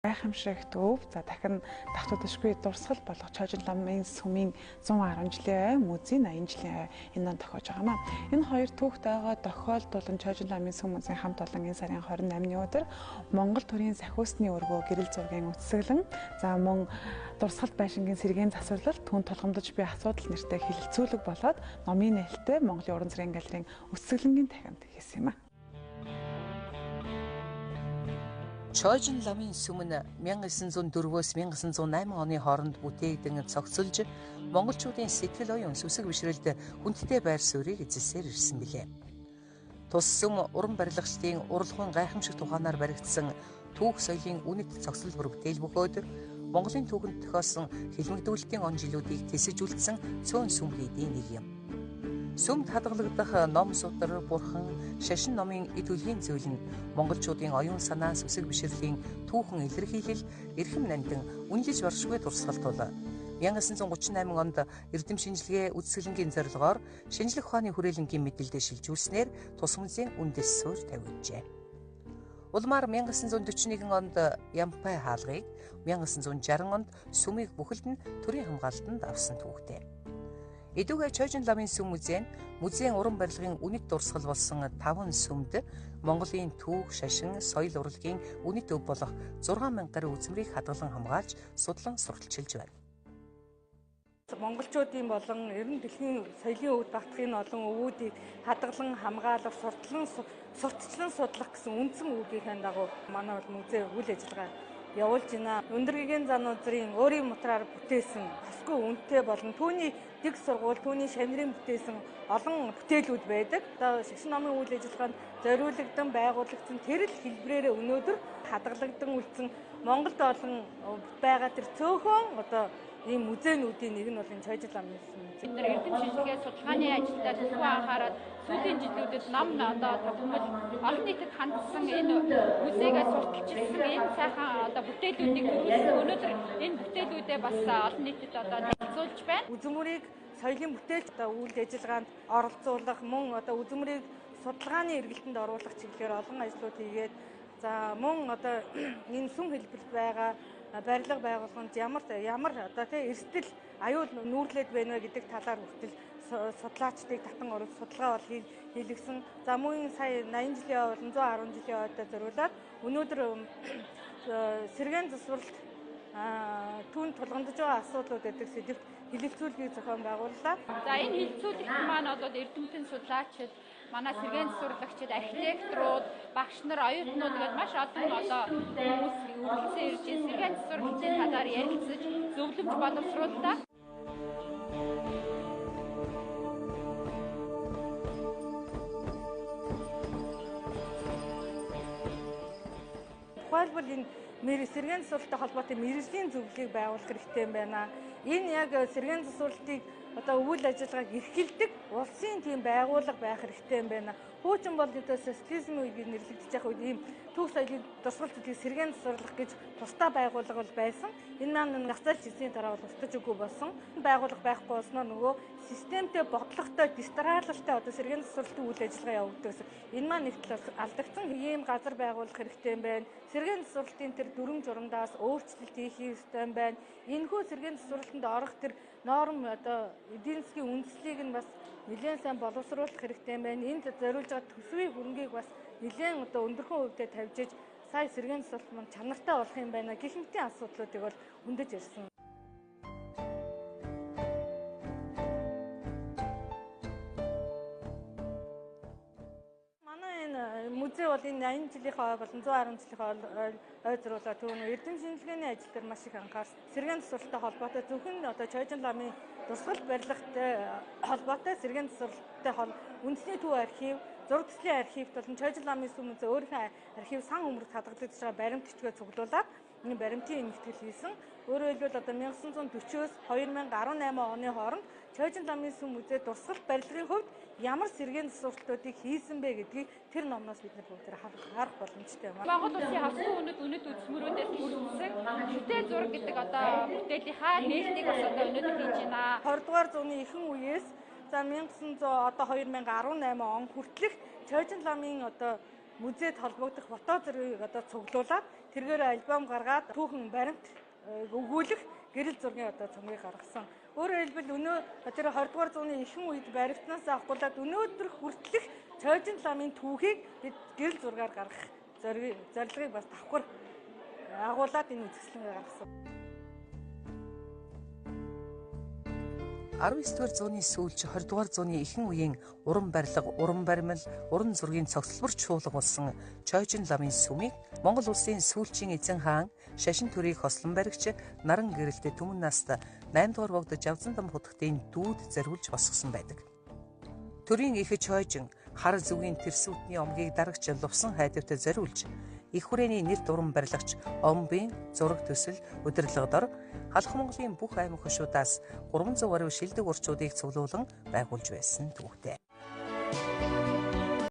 Гайхамшиг төв за дахин давтагдашгүй дурсгал болох Чойжин ламын сүмийн 110 жилийн музейн 80 жилийн энэ он тохиож байгаамаа. Энэ хоёр түүхт байгаа тохиолдол нь Чойжин ламын сүм музейн хамт олон энэ сарын 28-ны өдөр Монгол төрийн сахиусны өргөө гэрэл зургийн үтсгэлэн за мөн дурсгалт байшингийн сэргээн засварлалт түн толгомдож буй асуудал нэртэй хэлэлцүүлэг болоод номын нээлттэй Монголын уран зургийн галерейн үтсгэлэнгийн тахинд хийсэн юм а. Чойжин ламын сүм нь 1904-өөс 1908 оны хооронд бүтээгдэн цогцолж монголчуудын сэтгэл оюун сүсэг бишрэлд хүндтэй байр суурийг эзэлсээр ирсэн билээ. Тус сүм уран барилгачдын урлагын гайхамшиг тухаанаар баригдсан түүх соёлын үнэт цогцол бүтээл бөхөөд Монголын түүхэнд тохиолсон хэлмэгдүүлэлтийн он жилүүдийг тесэж үлдсэн цөөн сүм хийдийн нэг юм. Сүмд хадгалагдах ном судар, бурхан, шашин номын эд үлгийн зүйл нь монголчуудын оюун санаа сүсэг бишрэлийн түүхэн илэрхийлэл, эрхэм нандин үнэлж баршгүй дурсгал тул 1938 онд эрдэм шинжилгээ үтсгэлэнгийн зорилгоор шинжлэх ухааны хүрээлэнгийн мэдээлэлд шилжүүлснээр тус музейн үндэс суурь тавигджээ. Улмаар 1941 онд Ямпай хаалгыг, 1960 онд сүмийг бүхэлд нь төрийн хамгаалтанд авсан түүхтэй. Эдүгэ Чойжин ламын сүм музейн уран барилгын үнэт дурсгал болсон 5 сүмд Монголын түүх, шашин, соёл урлагийн үнэт өв болох 6000 гаруй үзмрийг хадгалан хамгаалж судлан сурталчилж байна. Монголчуудын болон ер нь дэлхийн соёлын өвд багтахын олон өвүүдийг хадгалан хамгаалах, сурталчлан судлах гэсэн үндсэн үүргийн дагуу манай музей үйл ажиллагаа явуулж байна. Өндөр гэгээн зан узрын өөрийн мутраар бүтээсэн хосгүй үнэтэй болон түүний дэг сургууль, түүний шамрын бүтээсэн олон бүтээлүүд байдаг. Одоо шашин номын үйл ажиллагаанд зориулагдсан, байгуулагдсан тэр л хэлбрээрээ өнөөдөр хадгалагдсан үлдсэн Монголд олон байгаа тэр цөөхөн одоо ийм музейнуудын нэг нь бол энэ Чойжин ламын сүм. Бид нар эрдэм шинжилгээ судалгааны ажилдаа төлөв анхаарал сүүлийн жилүүдэд ном одоо тогтмол олон нийтэд хандсан энэ музейгээ сурталчилсан энэ сайхан одоо бүтээлүүдийг төрүүлсэн. Өнөөдөр энэ бүтээлүүдээ бас олон нийтэд одоо танилцуулж байна. Үзмөрийг соёлын бүтээлч одоо үйл ажиллагаанд оролцуулах, мөн одоо үзмөрийг судалгааны эргэлтэнд оруулах чиглэлээр олон ажлууд хийгээд за мөн одоо энэ сүм хэлбэрт байгаа барилга байгууллаганд ямар одоо тий эрсдэл аюул нүүрлээд байна вэ гэдэг талаар хүртэл судлаачдыг татан оруулж судалгаа бол хийлгсэн. За мөн сая 80 жилийн болон 110 жилийн ойдоо зориулаад өнөөдөр сэргээн засварлалт түүнд тулгамдж байгаа асуудлууд гэдэг сэдвт хэлэлцүүлгийг зохион байгууллаа. За энэ хэлэлцүүлэгт маань бол эрдэмтэн судлаачид, манай сэргээн засварлагчид, архитекторууд, багш нар, оюутнууд гэдэг маш олон одоо хүмүүс үргэлжлэн ирж сэргээн засварлагчдын талаар ярилцаж зөвлөмж боловсрууллаа. Тухайлбал энэ сэргээн засварлалтай холбоотой мэргэжлийн зөвлөлийг байгуулах хэрэгтэй юм байна. Энэ яг сэргээн засварлалтыг одоо үйл ажиллагааг эрхэлдэг улсын тийм байгууллага байх хэрэгтэй юм байна. Хуучин бол одоо социализмын үед нэрлэгдэж байгаа үед ийм түүх соёлын дурсгал зүйлийг сэргээн засварлах гэж тусдаа байгууллага бол байсан. Энэ маань нацаалж ирсний дараа бол устж үгүй болсон. Байгууллага байхгүй болсноор нөгөө системтэй бодлоготой, дистралалтай одоо сэргээн засварлалтын үйл ажиллагаа явагддаг гэсэн. Энэ маань нэг талаас алдагдсан ийм газар байгуулах хэрэгтэй юм байна. Сэргээн засварлалтын тэр дүрм журамдаас өөрчлөлт хийх ёстой юм байна. Энэхүү сэргээн засварлалтанд орох тэр норм одоо эдийн засгийн үндслийг нь бас нэлээд сайн боловсруулах хэрэгтэй юм байна. Энд зориулж байгаа төсвийн хөрөнгийг бас нэлээд одоо өндөрхөн хувьдаа тавьж иж сая сэргээн засварлалт маань чанартай болох юм байна. Гэх мэтийн асуудлуудыг бол хөндөж ирсэн. Музей бол энэ 80 жилийнхаа болон 110 жилийнхаа ой зуруулаа түүний эрдэм шинжилгээний ажил дээр маш их анхаарсан. Сэргээн засварлалтай холбоотой зөвхөн одоо Чойжин ламын дурсгал барилгатай холбоотой сэргээн засварлалтай үндэсний төв архив, зураг төслийн архивт болон Чойжин ламын сүм музей өөрийнхөө архив сан өмөрт хадгалагдаж байгаа баримтчгээ цуглуулад энэ баримтын эмтгэл хийсэн. Өөрөөр хэлбэл одоо 1940-оос 2018 оны хооронд Чойжин ламын сүм музей дурсгал барилгын хувьд ямар сэргээн засварлалтуудыг хийсэн бэ гэдгийг тэр номноос бид бүгд харах боломжтой юм. Монгол улсын хавцсан үнэт үзмөрүүдээс бүрдсэн бүтээл зураг гэдэг одоо бүтээлийнхаа нээлтийг бас одоо өнөөдөр хийж байна. 20 дугаар зууны ихэнх үеэс за 2018 он хүртэлх Чойжин ламын одоо музейд холбогдох фото зургийг одоо цуглуулад тэргээр альбом гаргаад түүхэн баримт өгүүлэх гэрэл зургийн одоо цомгийг гаргасан. Өөрөөр хэлбэл өнөө тэр 20 дугаар зууны ихэнх үед баримтнаас авахгүйд өнөөдөр хүртэлх Цоожин ламын түүхийг бид гэрэл зургаар гаргах зорилгыг бас давхар агуулад энэ үзэсгэлэнгээ гаргасан. 19-р зууны сүүлч 20-р зууны ихэнх үеийн уран барилга, уран баримл, уран зургийн цогцлбор чуулга болсон Цоожин ламын сүмийг Монгол улсын сүүлчийн эзэн хаан шашин төрийг хослон баригч Наран гэрэлтэй Түмэн наст 8 дугаар богд Жавзан дам хутгтын дүүд зориулж босгосон байдаг. Төрийн их Цоожин хар зүгийн тэрсүүдний омгийг дарагч Лувсан хайдварт зориулж их хүрээний нэр дуран барилагч Омбын зураг төсөл удирдлага дор Халах Монголын бүх аймаг хошуудаас 300 гаруй шилдэг урчуудыг цуглуулan байгуулж байсан түүхтэй.